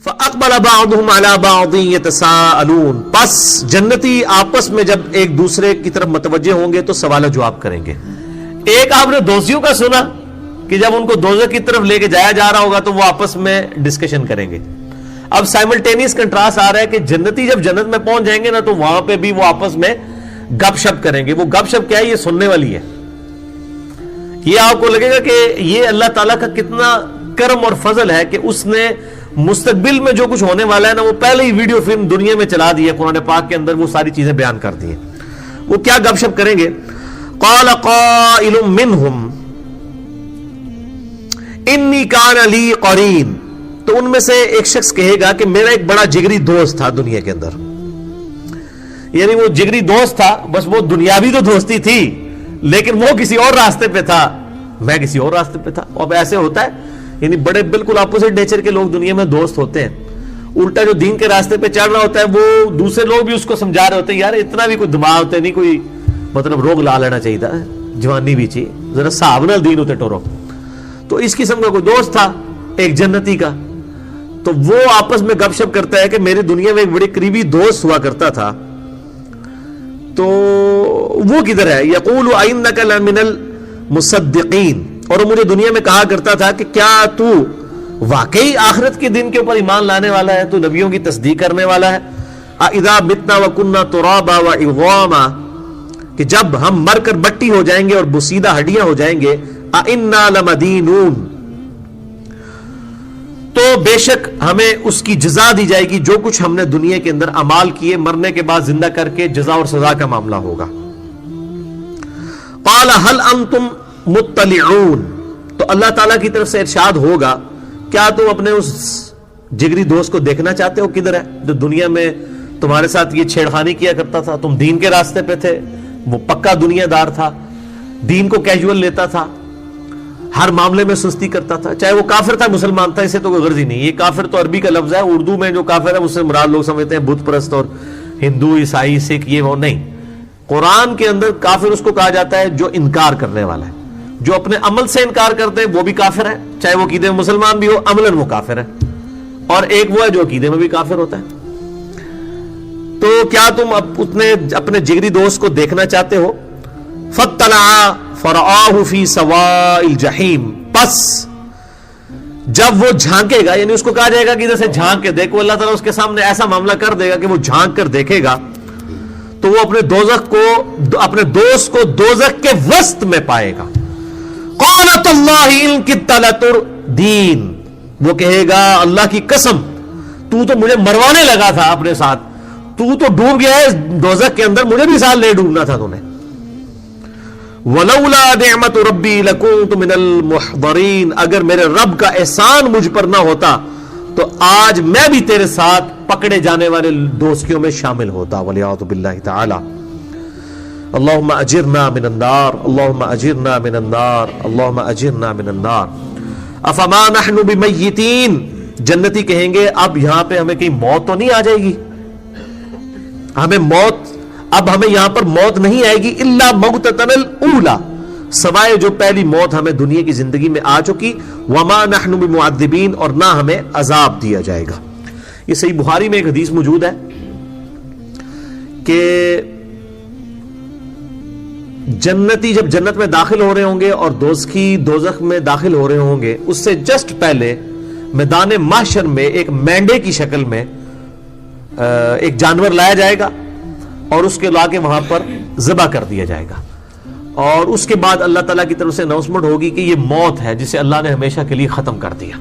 فَأَقْبَلَ بَعْضُهُمْ عَلَى بَعْضٍ يَتَسَاءَلُونَ، پس جنتی آپس میں جب ایک دوسرے کی طرف متوجہ ہوں گے تو سوال و جواب کریں گے. ایک آپ نے دوستیوں کا سنا کہ جب ان کو دوزخ کی طرف لے کے جایا جا رہا ہوگا تو وہ آپس میں ڈسکشن کریں گے. اب سائملٹینیس کنٹراسٹ آ رہا ہے کہ جنتی جب جنت میں پہنچ جائیں گے نا تو وہاں پہ بھی وہ آپس میں گپ شپ کریں گے. وہ گپ شپ کیا ہے؟ یہ سننے والی ہے. یہ آپ کو لگے گا کہ یہ اللہ تعالیٰ کا کتنا کرم اور فضل ہے کہ اس نے مستقبل میں جو کچھ ہونے والا ہے نا وہ پہلے ہی ویڈیو فلم دنیا میں چلا دی ہے. قرآن پاک کے اندر وہ ساری چیزیں بیان کر دی ہیں. وہ کیا گپ شپ کریں گے؟ قال قائل منہم انی کان لی قرین، تو ان میں سے ایک شخص کہے گا کہ میرا ایک بڑا جگری دوست تھا دنیا کے اندر. یعنی وہ جگری دوست تھا، بس وہ دنیاوی تو دوستی تھی لیکن وہ کسی اور راستے پہ تھا، میں کسی اور راستے پہ تھا. اب ایسے ہوتا ہے، یعنی بڑے بالکل اپوزٹ نیچر کے لوگ دنیا میں دوست ہوتے ہیں. الٹا جو دین کے راستے پہ چڑھ رہا ہوتا ہے وہ دوسرے لوگ بھی اس کو سمجھا رہے ہوتے ہیں یار اتنا بھی کوئی دماغ ہوتا نہیں، کوئی مطلب روگ لا لینا چاہیے تھا، جوانی بھی چاہیے، ذرا صاحب نال دین ہوتے ٹورو. تو اس قسم کا کوئی دوست تھا ایک جنتی کا، تو وہ آپس میں گپ شپ کرتا ہے کہ میری دنیا میں ایک بڑے قریبی دوست ہوا کرتا تھا، تو وہ کدھر ہے؟ یقول انک لمن المصدقین، اور وہ مجھے دنیا میں کہا کرتا تھا کہ کیا تو واقعی آخرت کے دن کے اوپر ایمان لانے والا ہے، تو نبیوں کی تصدیق کرنے والا ہے. اذا متنا وکنا ترابا وعظاما، کہ جب ہم مر کر مٹی ہو جائیں گے اور بوسیدہ ہڈیاں ہو جائیں گے، انا لمدینون، تو بے شک ہمیں اس کی جزا دی جائے گی جو کچھ ہم نے دنیا کے اندر اعمال کیے، مرنے کے بعد زندہ کر کے جزا اور سزا کا معاملہ ہوگا. قال هل انتم مطلعون، تو اللہ تعالیٰ کی طرف سے ارشاد ہوگا کیا تم اپنے اس جگری دوست کو دیکھنا چاہتے ہو کدھر ہے، جو دنیا میں تمہارے ساتھ یہ چھیڑخانی کیا کرتا تھا، تم دین کے راستے پہ تھے، وہ پکا دنیا دار تھا، دین کو کیجول لیتا تھا، ہر معاملے میں سستی کرتا تھا، چاہے وہ کافر تھا مسلمان تھا، اسے تو کوئی غرض ہی نہیں. یہ کافر تو عربی کا لفظ ہے، اردو میں جو کافر ہے اس سے مراد لوگ سمجھتے ہیں بت پرست اور ہندو عیسائی سکھ، یہ وہ نہیں. قرآن کے اندر کافر اس کو کہا جاتا ہے جو انکار کرنے والا ہے، جو اپنے عمل سے انکار کرتے ہیں وہ بھی کافر ہے، چاہے وہ عقیدے میں مسلمان بھی ہو، عملاً وہ کافر ہے. اور ایک وہ ہے جو عقیدے میں بھی کافر ہوتا ہے. تو کیا تم اپنے جگری دوست کو دیکھنا چاہتے ہو؟ فاطلع فرآہ فی سواء الجحیم، پس جب وہ جھانکے گا، یعنی اس کو کہا جائے گا کہ ادھر سے جھانک کے دیکھو، اللہ تعالیٰ اس کے سامنے ایسا معاملہ کر دے گا کہ وہ جھانک کر دیکھے گا تو وہ اپنے دوست کو دوزخ کے وسط میں پائے گا. قالت اللہ ان کدت لتردین، وہ کہے گا اللہ کی قسم تو مجھے مروانے لگا تھا اپنے ساتھ، تو ڈوب گیا ہے دوزخ کے اندر، مجھے بھی ساتھ لے ڈوبنا تھا تو نے. ولولا نعمت ربی لکنت من المحضرین، اگر میرے رب کا احسان مجھ پر نہ ہوتا تو آج میں بھی تیرے ساتھ پکڑے جانے والے دوستیوں میں شامل ہوتا. ولیعوذ باللہ تعالی. اللہم اجرنا من النار، اللہم اجرنا من النار، اللہم اجرنا من النار. افما نحن بمیتین، جنتی کہیں گے اب یہاں پہ ہمیں کہیں موت تو نہیں آ جائے گی، ہمیں یہاں پر موت نہیں آئے گی، الا موتتنا الاولی، سوائے جو پہلی موت ہمیں دنیا کی زندگی میں آ چکی. وما نحن بمعذبین، اور نہ ہمیں عذاب دیا جائے گا. یہ صحیح بخاری میں ایک حدیث موجود ہے کہ جنتی جب جنت میں داخل ہو رہے ہوں گے اور دوزخی دوزخ میں داخل ہو رہے ہوں گے، اس سے جسٹ پہلے میدان محشر میں ایک مینڈے کی شکل میں ایک جانور لایا جائے گا اور اس کے لا کے وہاں پر ذبح کر دیا جائے گا. اور اس کے بعد اللہ تعالیٰ کی طرف سے اناؤنسمنٹ ہوگی کہ یہ موت ہے جسے اللہ نے ہمیشہ کے لیے ختم کر دیا.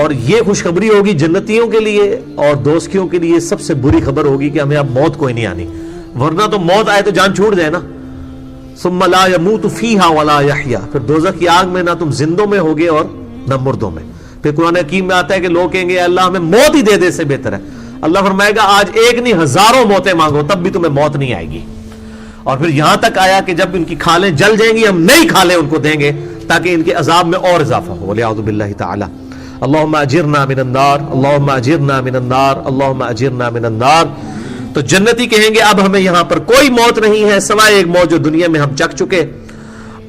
اور یہ خوشخبری ہوگی جنتیوں کے لیے، اور دوزخیوں کے لیے سب سے بری خبر ہوگی کہ ہمیں اب موت کوئی نہیں آنی، ورنہ تو موت آئے تو جان چھوڑ جائے نا. ثم لا يموت فيها ولا يحيى، پھر دوزخ کی آگ میں نہ تم زندوں میں ہوگے اور نہ مردوں میں. پھر قرآن حکیم میں آتا ہے کہ لوگ کہیں گے اللہ ہمیں موت ہی دے دے سے بہتر ہے. اللہ فرمائے گا آج ایک نہیں ہزاروں موتیں مانگو تب بھی تمہیں موت نہیں آئے گی. اور پھر یہاں تک آیا کہ جب ان کی کھالیں جل جائیں گی ہم نئی کھالیں ان کو دیں گے تاکہ ان کے عذاب میں اور اضافہ ہو. ولیعوذ باللہ تعالی. اللہم اجرنا من النار، اللہم اجرنا من النار، اللہم اجرنا من النار. تو جنتی کہیں گے اب ہمیں یہاں پر کوئی موت نہیں ہے سوائے ایک موت جو دنیا میں ہم چکھ چکے،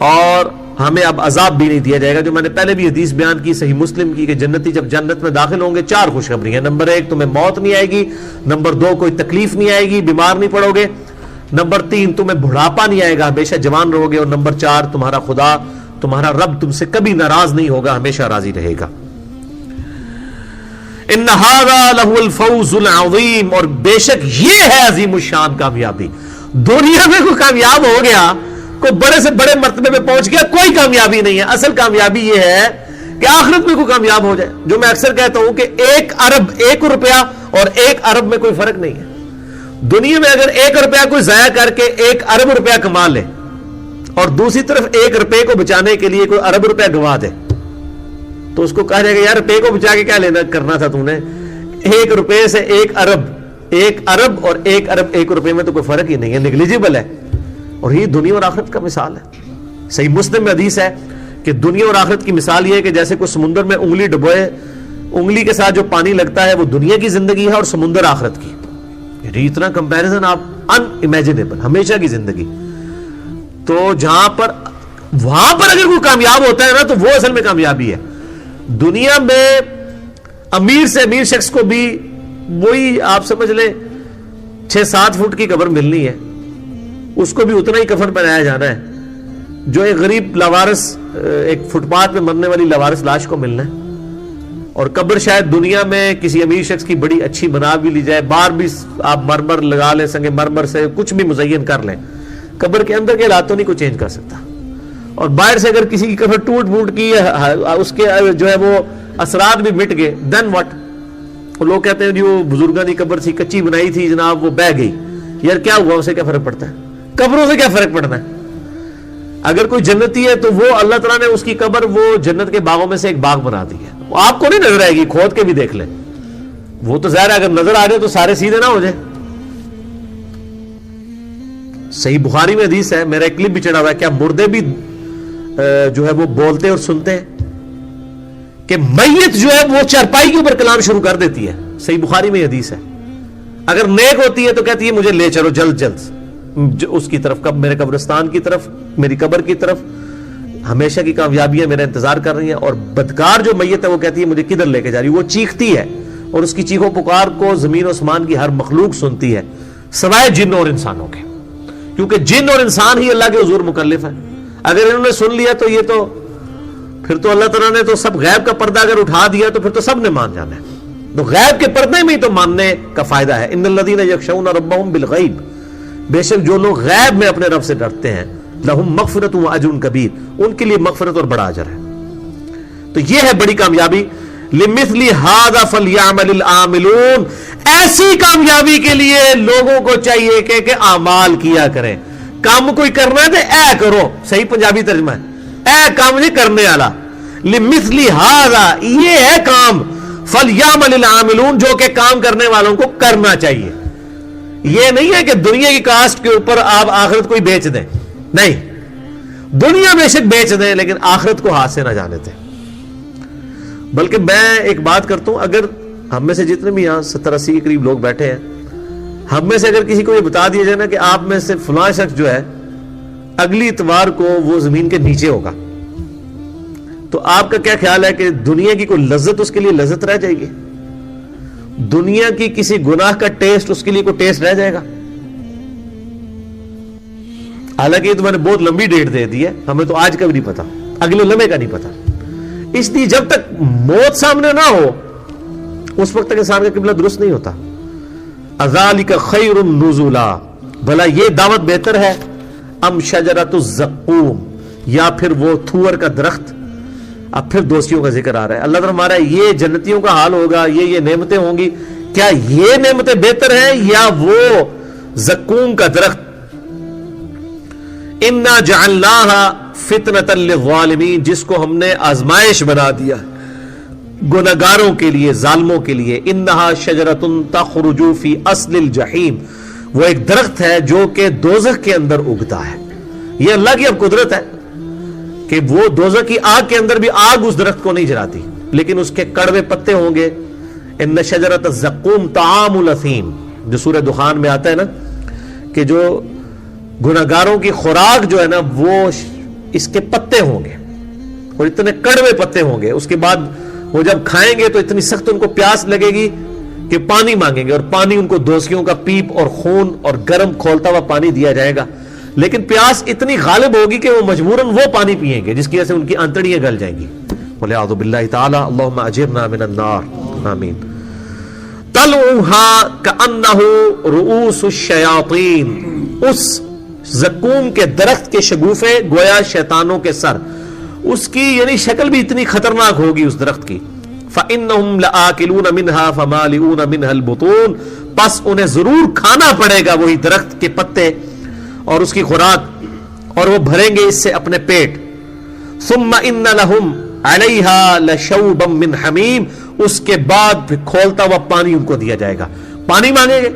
اور ہمیں اب عذاب بھی نہیں دیا جائے گا. جو میں نے پہلے بھی حدیث بیان کی صحیح مسلم کی کہ جنتی جب جنت میں داخل ہوں گے 4 خوشخبری ہیں. نمبر 1 تمہیں موت نہیں آئے گی. نمبر 2 کوئی تکلیف نہیں آئے گی, بیمار نہیں پڑو گے. نمبر 3 تمہیں بڑھاپا نہیں آئے گا, ہمیشہ جوان رہو گے. اور نمبر 4 تمہارا خدا تمہارا رب تم سے کبھی ناراض نہیں ہوگا, ہمیشہ راضی رہے گا. ان ھذا لہو الفوز العظیم, اور بے شک یہ ہے عظیم الشان کامیابی. دنیا میں کوئی کامیاب ہو گیا, کوئی بڑے سے بڑے مرتبے پہ پہنچ گیا, کوئی کامیابی نہیں ہے. اصل کامیابی یہ ہے کہ آخرت میں کوئی کامیاب ہو جائے. جو میں اکثر کہتا ہوں کہ 1 ارب 1 روپیہ اور 1 ارب میں کوئی فرق نہیں ہے. دنیا میں اگر 1 روپیہ کوئی ضائع کر کے 1 ارب روپیہ کما لے اور دوسری طرف 1 روپے کو بچانے کے لیے کوئی ارب روپیہ گنوا دے, تو اس کو کہا جائے گا یار روپے کو بچا کے کیا لینا کرنا تھا تم نے. 1 روپے سے 1 ارب اور 1 ارب 1 روپے میں تو کوئی فرق ہی نہیں ہے, نیگلیجبل ہے. اور یہ دنیا اور آخرت کا مثال ہے. صحیح مسلم میں حدیث ہے کہ دنیا اور آخرت کی مثال یہ ہے کہ جیسے کوئی سمندر میں انگلی ڈبوئے, انگلی کے ساتھ جو پانی لگتا ہے وہ دنیا کی زندگی ہے اور سمندر آخرت کی. اتنا کمپیریزن آپ ان امیجنیبل, ہمیشہ کی زندگی. تو جہاں پر وہاں پر اگر کوئی کامیاب ہوتا ہے نا تو وہ اصل میں کامیابی ہے. دنیا میں امیر سے امیر شخص کو بھی وہی آپ سمجھ لیں 6-7 فٹ کی قبر ملنی ہے, اس کو بھی اتنا ہی کفن پہنایا جانا ہے جو ایک غریب لاوارث, ایک فٹ پاتھ میں مرنے والی لاوارث لاش کو ملنا ہے. اور قبر شاید دنیا میں کسی امیر شخص کی بڑی اچھی بنا بھی لی جائے, باہر بھی آپ مرمر لگا لیں, سنگ مرمر سے کچھ بھی مزین کر لیں, قبر کے اندر کے حالات تو نہیں کوئی چینج کر سکتا. اور باہر سے اگر کسی کی قبر ٹوٹ پھوٹ کی اس کے جو ہے وہ اثرات بھی مٹ گئے, دین واٹ. لوگ کہتے ہیں جی وہ بزرگاں کی قبر تھی, کچی بنائی تھی جناب, وہ بہ گئی. یار کیا ہوا, اسے کیا فرق پڑتا ہے؟ قبروں سے کیا فرق پڑنا ہے؟ اگر کوئی جنتی ہے تو وہ اللہ تعالیٰ نے اس کی قبر وہ جنت کے باغوں میں سے ایک باغ بنا دی ہے. وہ آپ کو نہیں نظر آئے گی, کھود کے بھی دیکھ لیں. وہ تو ظاہر ہے اگر نظر آ جائے تو سارے سیدھے نہ ہو جائے. صحیح بخاری میں حدیث ہے, میرا ایک کلپ بھی چڑھا ہوا ہے, کیا مردے بھی جو ہے وہ بولتے اور سنتے ہیں کہ میت جو ہے وہ چارپائی کے اوپر کلام شروع کر دیتی ہے. صحیح بخاری میں حدیث ہے. اگر نیک ہوتی ہے تو کہتی ہے مجھے لے چلو جلد جلد اس کی طرف, کب میرے قبرستان کی طرف, میری قبر کی طرف. ہمیشہ کی کامیابیاں میرا انتظار کر رہی ہیں. اور بدکار جو میت ہے وہ کہتی ہے مجھے کدھر لے کے جا رہی. وہ چیختی ہے اور اس کی چیخو پکار کو زمین و آسمان کی ہر مخلوق سنتی ہے سوائے جن اور انسانوں کے, کیونکہ جن اور انسان ہی اللہ کے حضور مکلف ہیں. اگر انہوں نے سن لیا تو یہ تو پھر تو اللہ تعالیٰ نے تو سب غیب کا پردہ اگر اٹھا دیا تو پھر تو سب نے مان جانا ہے. تو غیب کے پردے میں ہی تو ماننے کا فائدہ ہے. ان الذین یخشون ربهم بالغیب, بے شک جو لوگ غیب میں اپنے رب سے ڈرتے ہیں, لہم مغفرۃ و اجر کبیر, ان کے لیے مغفرت اور بڑا اجر ہے. تو یہ ہے بڑی کامیابی. لمثل ھذا فلیعمل العاملون, ایسی کامیابی کے لیے لوگوں کو چاہیے کہ اعمال کیا کریں. کام کوئی کرنا ہے تو اے کرو, صحیح پنجابی ترجمہ ہے, اے کام نہیں کرنے والا. لمثل ھذا, یہ ہے کام. فلیعمل العاملون, جو کہ کام کرنے والوں کو کرنا چاہیے. یہ نہیں ہے کہ دنیا کی کاسٹ کے اوپر آپ آخرت کو ہی بیچ دیں, نہیں, دنیا بے شک بیچ دیں لیکن آخرت کو ہاتھ سے نہ جانے دیں. بلکہ میں ایک بات کرتا ہوں, اگر ہم میں سے جتنے بھی یہاں 70-80 کے قریب لوگ بیٹھے ہیں, ہم میں سے اگر کسی کو یہ بتا دیا جائے نا کہ آپ میں سے فلاں شخص جو ہے اگلی اتوار کو وہ زمین کے نیچے ہوگا, تو آپ کا کیا خیال ہے کہ دنیا کی کوئی لذت اس کے لیے لذت رہ جائے گی؟ دنیا کی کسی گناہ کا ٹیسٹ اس کے لیے کوئی ٹیسٹ رہ جائے گا؟ حالانکہ یہ تو میں نے بہت لمبی ڈیٹ دے دی ہے, ہمیں تو آج کا بھی نہیں پتا, اگلے لمحے کا نہیں پتا. اس لیے جب تک موت سامنے نہ ہو اس وقت تک انسان کا قبلہ درست نہیں ہوتا. اذالک خیر نزلا, بھلا یہ دعوت بہتر ہے, ام شجرۃ الزقوم, یا پھر وہ تھور کا درخت. اب پھر دوستیوں کا ذکر آ رہا ہے. اللہ تعالیٰ ہمارا یہ جنتیوں کا حال ہوگا, یہ نعمتیں ہوں گی, کیا یہ نعمتیں بہتر ہیں یا وہ زقوم کا درخت؟ انا جعلناها فتنة للظالمین, جس کو ہم نے آزمائش بنا دیا گناہگاروں کے لیے, ظالموں کے لیے. انها شجرۃ تخرج فی اصل الجحیم, وہ ایک درخت ہے جو کہ دوزخ کے اندر اگتا ہے. یہ اللہ کی اب قدرت ہے کہ وہ دوزخ کی آگ کے اندر بھی آگ اس درخت کو نہیں جلاتی, لیکن اس کے کڑوے پتے ہوں گے. ان شجرۃ الزقوم طعام الاثیم, جو سورہ دخان میں آتا ہے نا کہ جو گناہگاروں کی خوراک جو ہے نا وہ اس کے پتے ہوں گے اور اتنے کڑوے پتے ہوں گے. اس کے بعد وہ جب کھائیں گے تو اتنی سخت ان کو پیاس لگے گی کہ پانی مانگیں گے, اور پانی ان کو دوسیوں کا پیپ اور خون اور گرم کھولتا ہوا پانی دیا جائے گا. لیکن پیاس اتنی غالب ہوگی کہ وہ مجبوراً وہ پانی پیئیں گے جس کی وجہ سے ان کی انتڑیاں گل جائیں گی. وَلِعَاذُ بِاللَّهِ تعالی اللہم اجرنا من النار آمین. طلعها كأنه رؤوس الشیاطین, اس زقوم کے درخت کے شگوفے گویا شیطانوں کے سر. اس کی یعنی شکل بھی اتنی خطرناک ہوگی اس درخت کی. فَإِنَّهُمْ لَآكِلُونَ مِنْهَا فَمَالِئُونَ مِنْهَا الْبُطُونَ, پس انہیں ضرور کھانا پڑے گا وہی درخت کے پتے اور اس کی خوراک, اور وہ بھریں گے اس سے اپنے پیٹ. ثُمَّ إِنَّ لَهُمْ عَلَيْهَا لَشَوْبًا مِّنْ حَمِيمٍ, اس کے بعد پھر کھولتا ہوا پانی ان کو دیا جائے گا. پانی مانگیں گے.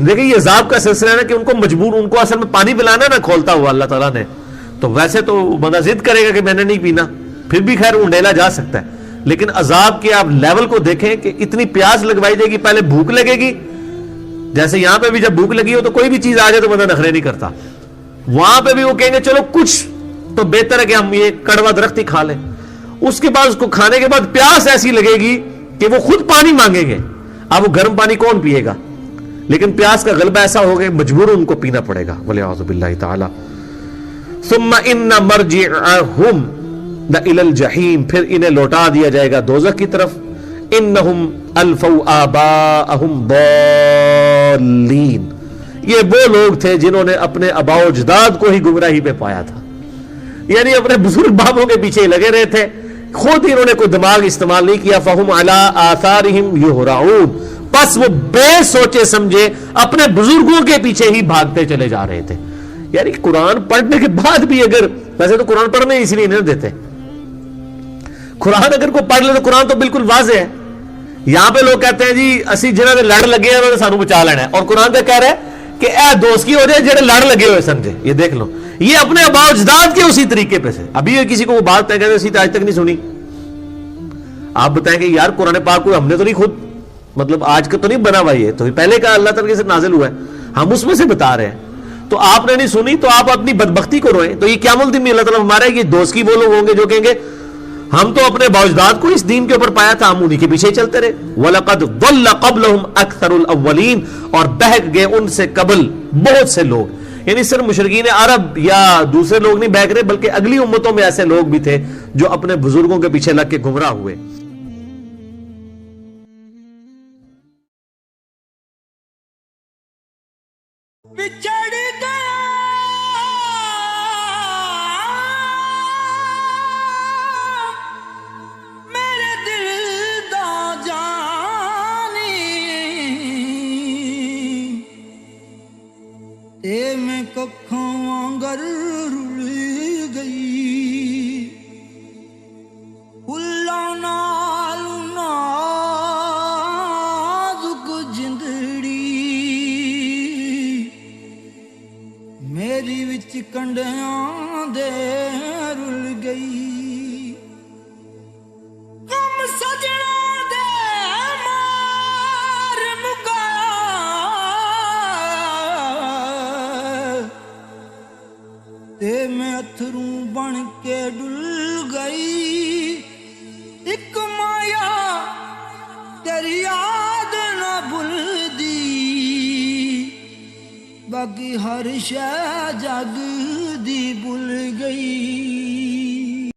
دیکھیں یہ عذاب کا سلسلہ ہے نا کہ ان کو مجبور, ان کو اصل میں پانی پلانا ہے نا کھولتا ہوا اللہ تعالیٰ نے. تو ویسے تو بندہ ضد کرے گا کہ میں نے نہیں پینا, پھر بھی خیر انڈیلا جا سکتا ہے. لیکن عذاب کے آپ لیول کو دیکھیں کہ اتنی پیاس لگوائی جائے گی, پہلے بھوک لگے گی, جیسے یہاں پہ بھی جب بھوک لگی ہو تو کوئی بھی چیز آ جائے تو بندہ نخرے نہیں کرتا. وہاں پہ بھی وہ کہیں گے چلو کچھ تو بہتر ہے کہ ہم یہ کڑوا درخت ہی کھا لیں. اس کے بعد اس کو کھانے کے بعد پیاس ایسی لگے گی کہ وہ خود پانی مانگیں گے. اب وہ گرم پانی کون پیے گا, لیکن پیاس کا غلبہ ایسا ہوگا مجبور ان کو پینا پڑے گا. وَلِعَاذُ بِاللَّهِ تعالی. ثُمَّ إِنَّ مَرْجِعَهُمْ لَإِلَى الْجَحِيمِ, پھر انہیں لوٹا دیا جائے گا دوزخ کی طرف. إِنَّهُمْ أَلْفَوْا آبَاءَهُمْ ضَالِّينَ, یہ وہ لوگ تھے جنہوں نے اپنے آباء و اجداد کو ہی گمراہی پہ پایا تھا, یعنی اپنے بزرگ بابوں کے پیچھے لگے رہے تھے, خود ہی انہوں نے کوئی دماغ استعمال نہیں کیا. فَهُمْ عَلَىٰ آثَارِهِمْ يُهْرَعُونَ, پس وہ بے سوچے سمجھے اپنے بزرگوں کے پیچھے ہی بھاگتے چلے جا رہے تھے. یعنی قرآن پڑھنے کے بعد بھی اگر, ویسے تو قرآن پڑھنے اس لیے نہیں دیتے, قرآن اگر کوئی پڑھ لے تو قرآن تو بالکل واضح ہے. یہاں پہ لوگ کہتے ہیں جی اسی جنہوں نے لڑ لگے ہیں انہوں نے سانو بچا لینا ہے, اور قرآن تو کہہ رہا ہے کہ اے دوست کی ہو جائے جڑے لڑ لگے ہوئے سمجھے. یہ دیکھ لو, یہ اپنے آباء و اجداد کے اسی طریقے پہ سے. ابھی کسی کو وہ بات طے کہتے اسی آج تک نہیں سنی. آپ بتائیں کہ یار قرآن پاک کو ہم نے تو نہیں خود مطلب آج کا تو نہیں بنا ہوا, یہ تو پہلے کا اللہ تعالیٰ سے نازل ہوا ہے, ہم اس میں سے بتا رہے ہیں. تو آپ نے نہیں سنی تو آپ اپنی بدبختی کو روئیں. تو یہ قیامت الدین میں اللہ تعالیٰ ہمارا یہ دوست کی وہ لوگ ہوں گے جو کہیں گے ہم تو اپنے باوجداد کو اس دین کے اوپر پایا تھا, ہم انہی کے پیچھے چلتے رہے. وَلَقَدْ ضَلَّ قَبْلَهُمْ أَكْثَرُ الْأَوَّلِينَ, اور بہک گئے ان سے قبل بہت سے لوگ. یعنی صرف مشرکین عرب یا دوسرے لوگ نہیں بہک رہے, بلکہ اگلی امتوں میں ایسے لوگ بھی تھے جو اپنے بزرگوں کے پیچھے لگ کے گمراہ ہوئے. بچڑ گیا میرے دل دا جانی, تے میں ککھاں وانگر رل گئی, پھلاں نال نازک جندڑی میری وچ کنڈیاں دے رل گئی. غم سجنا دے مار مکا, تے میں اتھروں بن کے ڈل گئی. ایک مایا تیری یاد نہ بھلدی, باقی ہر شے جگ دی بھول گئی.